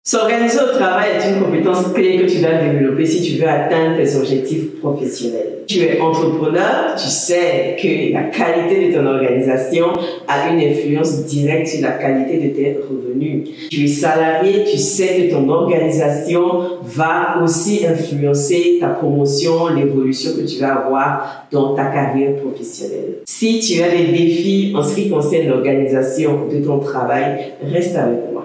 S'organiser au travail est une compétence clé que tu dois développer si tu veux atteindre tes objectifs professionnels. Tu es entrepreneur, tu sais que la qualité de ton organisation a une influence directe sur la qualité de tes revenus. Tu es salarié, tu sais que ton organisation va aussi influencer ta promotion, l'évolution que tu vas avoir dans ta carrière professionnelle. Si tu as des défis en ce qui concerne l'organisation de ton travail, reste avec moi.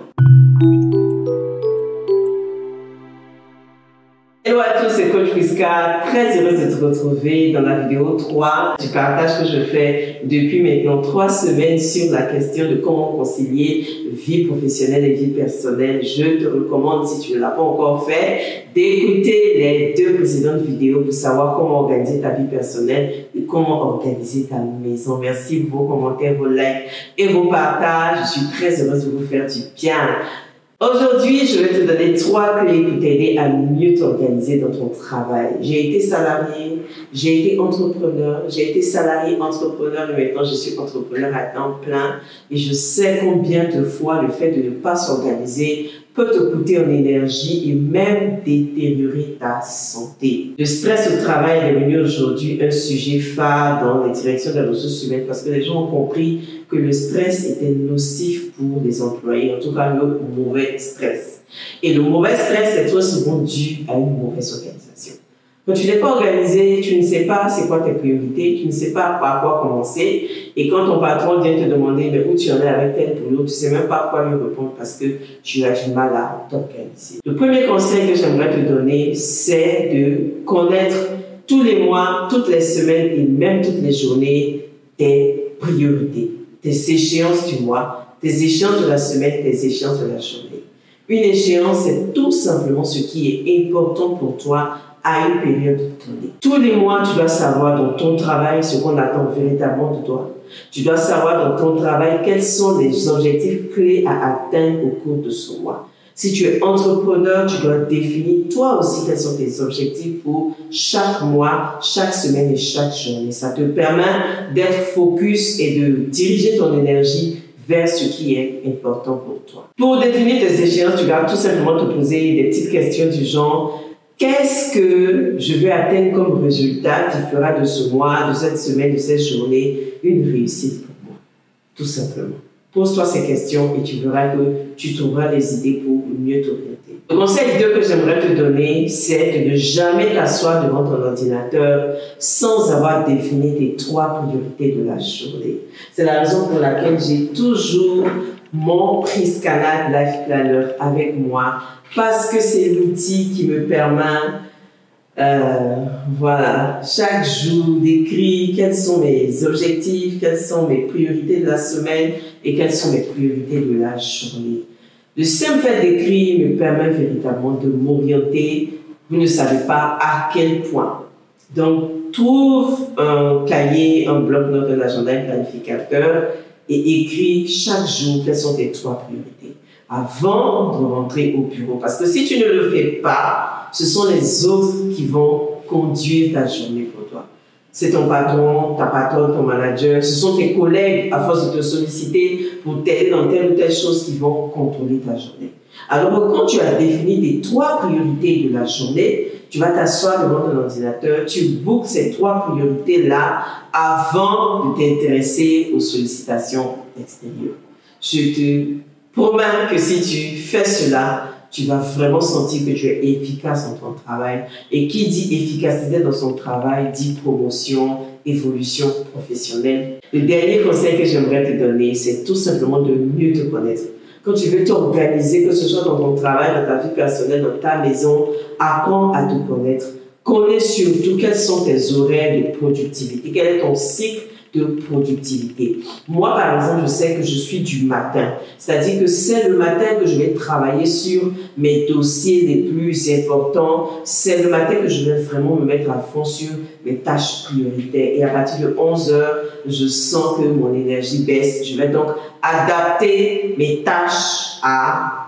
Hello à tous, c'est Coach Prisca, très heureuse de te retrouver dans la vidéo 3 du partage que je fais depuis maintenant 3 semaines sur la question de comment concilier vie professionnelle et vie personnelle. Je te recommande, si tu ne l'as pas encore fait, d'écouter les 2 précédentes vidéos pour savoir comment organiser ta vie personnelle et comment organiser ta maison. Merci pour vos commentaires, vos likes et vos partages. Je suis très heureuse de vous faire du bien. Aujourd'hui, je vais te donner 3 clés pour t'aider à mieux t'organiser dans ton travail. J'ai été salarié, j'ai été entrepreneur, j'ai été salarié, entrepreneur et maintenant je suis entrepreneur à temps plein. Et je sais combien de fois le fait de ne pas s'organiser peut te coûter en énergie et même détériorer ta santé. Le stress au travail est devenu aujourd'hui un sujet phare dans les directions des ressources humaines parce que les gens ont compris que le stress était nocif pour les employés, en tout cas le mauvais stress. Et le mauvais stress est trop souvent dû à une mauvaise organisation. Quand tu n'es pas organisé, tu ne sais pas c'est quoi tes priorités, tu ne sais pas par quoi commencer. Et quand ton patron vient te demander mais où tu en es avec tel boulot, tu ne sais même pas quoi lui répondre parce que tu as du mal à t'organiser. Le premier conseil que j'aimerais te donner, c'est de connaître tous les mois, toutes les semaines et même toutes les journées tes priorités, tes échéances du mois, tes échéances de la semaine, tes échéances de la journée. Une échéance, c'est tout simplement ce qui est important pour toi à une période donnée. Tous les mois, tu dois savoir dans ton travail ce qu'on attend véritablement de toi. Tu dois savoir dans ton travail quels sont les objectifs clés à atteindre au cours de ce mois. Si tu es entrepreneur, tu dois définir toi aussi quels sont tes objectifs pour chaque mois, chaque semaine et chaque journée. Ça te permet d'être focus et de diriger ton énergie vers ce qui est important pour toi. Pour définir tes échéances, tu vas tout simplement te poser des petites questions du genre: qu'est-ce que je veux atteindre comme résultat qui fera de ce mois, de cette semaine, de cette journée une réussite pour moi? Tout simplement. Pose-toi ces questions et tu verras que tu trouveras des idées pour mieux t'orienter. Le conseil 2 que j'aimerais te donner, c'est de ne jamais t'asseoir devant ton ordinateur sans avoir défini tes 3 priorités de la journée. C'est la raison pour laquelle j'ai toujours mon Prisca Life Planner avec moi, parce que c'est l'outil qui me permet chaque jour d'écrire quels sont mes objectifs, quelles sont mes priorités de la semaine et quelles sont mes priorités de la journée. Le simple fait d'écrire me permet véritablement de m'orienter. Vous ne savez pas à quel point. Donc, trouve un cahier, un bloc-notes, un agenda, un planificateur et écris chaque jour quelles sont tes 3 priorités avant de rentrer au bureau. Parce que si tu ne le fais pas, ce sont les autres qui vont conduire ta journée pour toi. C'est ton patron, ta patronne, ton manager, ce sont tes collègues à force de te solliciter pour t'aider dans telle ou telle chose qui vont contrôler ta journée. Alors quand tu as défini tes 3 priorités de la journée, tu vas t'asseoir devant ton ordinateur, tu bookes ces 3 priorités-là avant de t'intéresser aux sollicitations extérieures. Je te promets que si tu fais cela, tu vas vraiment sentir que tu es efficace dans ton travail. Et qui dit efficacité dans son travail, dit promotion, évolution professionnelle. Le dernier conseil que j'aimerais te donner, c'est tout simplement de mieux te connaître. Quand tu veux t'organiser, que ce soit dans ton travail, dans ta vie personnelle, dans ta maison, apprends à te connaître. Connais surtout quels sont tes horaires de productivité, quel est ton cycle de productivité. Moi, par exemple, je sais que je suis du matin. C'est-à-dire que c'est le matin que je vais travailler sur mes dossiers les plus importants. C'est le matin que je vais vraiment me mettre à fond sur mes tâches prioritaires. Et à partir de 11 heures, je sens que mon énergie baisse. Je vais donc adapter mes tâches à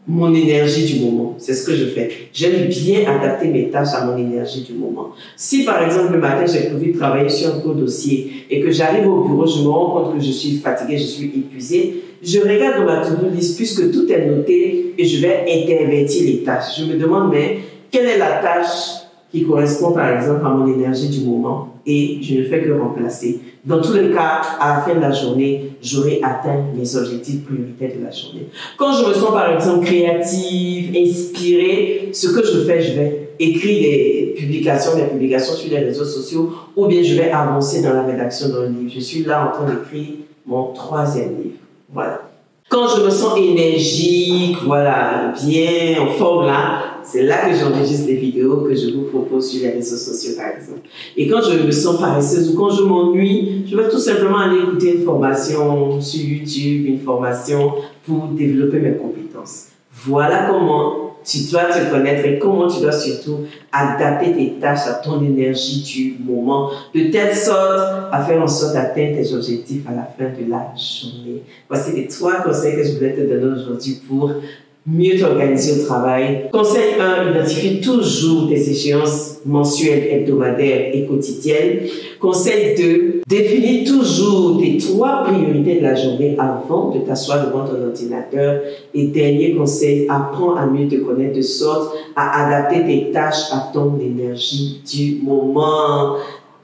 mon énergie du moment. C'est ce que je fais. J'aime bien adapter mes tâches à mon énergie du moment. Si par exemple le matin j'ai prévu travailler sur un gros dossier et que j'arrive au bureau, je me rends compte que je suis fatiguée, je suis épuisée, Je regarde dans ma to-do list puisque tout est noté et je vais intervertir les tâches. Je me demande, mais quelle est la tâche qui correspond par exemple à mon énergie du moment et je ne fais que remplacer. Dans tous les cas, à la fin de la journée, j'aurai atteint mes objectifs prioritaires de la journée. Quand je me sens par exemple créative, inspirée, ce que je vais écrire des publications sur les réseaux sociaux ou bien je vais avancer dans la rédaction d'un livre. Je suis là en train d'écrire mon 3e livre. Voilà. Quand je me sens énergique, voilà, bien, en forme là, c'est là que j'enregistre les vidéos que je vous propose sur les réseaux sociaux par exemple. Et quand je me sens paresseuse ou quand je m'ennuie, je vais tout simplement aller écouter une formation sur YouTube, une formation pour développer mes compétences. Voilà comment tu dois te connaître et comment tu dois surtout adapter tes tâches à ton énergie du moment, de telle sorte à faire en sorte d'atteindre tes objectifs à la fin de la journée. Voici les 3 conseils que je voulais te donner aujourd'hui pour mieux t'organiser au travail. Conseil 1, identifie toujours tes échéances mensuelles, hebdomadaires et quotidiennes. Conseil 2, définis toujours tes 3 priorités de la journée avant de t'asseoir devant ton ordinateur. Et dernier conseil, apprends à mieux te connaître de sorte à adapter tes tâches à ton énergie du moment.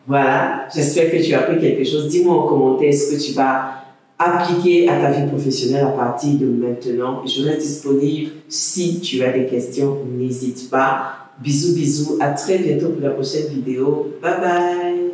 Voilà, j'espère que tu as appris quelque chose. Dis-moi en commentaire ce que tu vas appliquer à ta vie professionnelle à partir de maintenant. Je reste disponible si tu as des questions, n'hésite pas. Bisous, bisous, à très bientôt pour la prochaine vidéo. Bye bye.